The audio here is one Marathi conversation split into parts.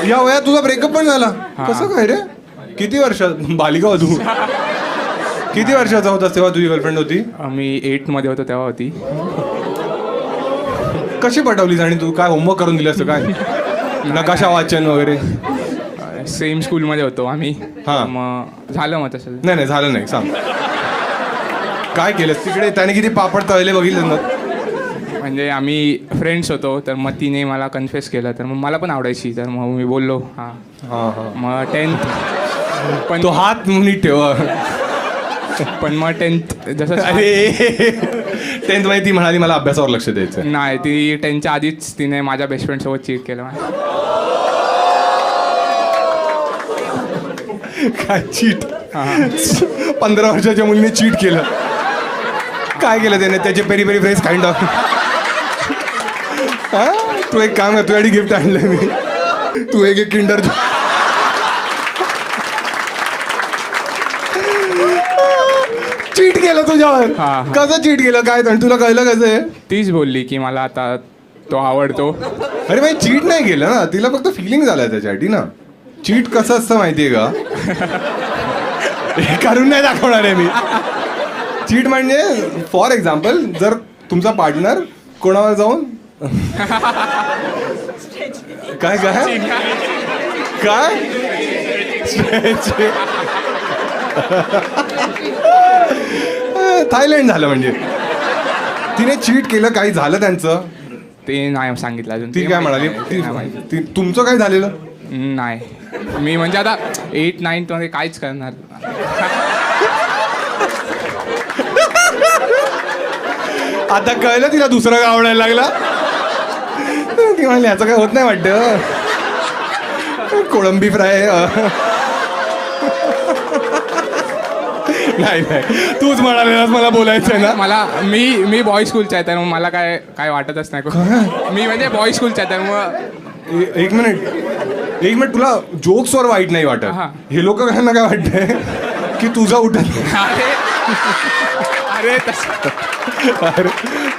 या वयात तुझा ब्रेकअप पण झाला? कसं काय रे? किती वर्षात बालिका होतो? किती वर्षाचा होतास तेव्हा तुझी गर्लफ्रेंड होती? मी 8 मध्ये होतो तेव्हा होती. कशी पटवलीस आणि तू काय होमवर्क करून दिलं असतं काय? नकाशा वाचन वगैरे? सेम स्कूलमध्ये होतो आम्ही. हा. मग झालं मग तसं. नाही झालं नाही. सांग काय केलंस तिकडे? त्याने किती पापड तळले बघितलं ना? म्हणजे आम्ही फ्रेंड्स होतो, तर मग तिने मला कन्फेस केलं, तर मग मला पण आवडायची, तर मग मी बोललो हां. मग 10th पण तो हात नीट ठेव. पण मग 10th जसं अरे 10th मध्ये ती म्हणाली मला अभ्यासावर लक्ष द्यायचं. नाही, ती 10th आधीच तिने माझ्या बेस्ट फ्रेंड सोबत चीट केलं. काय चीट? 15 वर्षाच्या मुलीने चीट केलं. काय केलं त्याने? त्याचे पेरी पेरी फ्रेंड्स काइंड ऑफ. तू एक काम कर, तुझ्यासाठी गिफ्ट आणलंय मी. तू एक किंडर चीट केलं तुझ्यावर. कसं चीट केलं काय? तुला कळलं कसं आहे? तीच बोलली की मला आता तो आवडतो. अरे भाई चीट नाही केलं ना, तिला फक्त फिलिंग झालाय त्याच्यासाठी ना. चीट कसं असतं माहितीये का? हे करून नाही दाखवणार आहे मी. चीट म्हणजे फॉर एक्झाम्पल जर तुमचा पार्टनर कोणावर जाऊन काय काय काय थायलंड झालं म्हणजे तिने चीट केलं, काही झालं त्यांचं? ते नाही सांगितलं अजून. ती काय म्हणाली? तुमचं काय झालेलं? नाही, मी म्हणजे आता 8-9 मध्ये काहीच करणार. आता कळलं तिला दुसरं का आवडायला लागला? ती म्हणाली ह्याचं काय होत नाही वाटतं, कोळंबी फ्राय. नाही तूच म्हणालेलास मला बोलायचं आहे ना. मला मी बॉय स्कूलचा आहे, तर मग मला काय वाटतच नाही. मी म्हणजे बॉय स्कूलचा आहे, तर मग एक मिनिट तुला जोक्सवर वाईट नाही वाटत? हे लोक काय वाटतंय की तुझा उठत? अरे अरे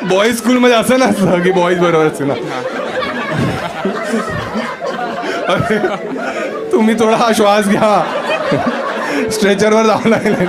बॉईज स्कूलमध्ये असं नसतं की बॉईज बरोबर असतं ना. अरे तुम्ही थोडा श्वास घ्या, स्ट्रेचरवर जावं लागेल.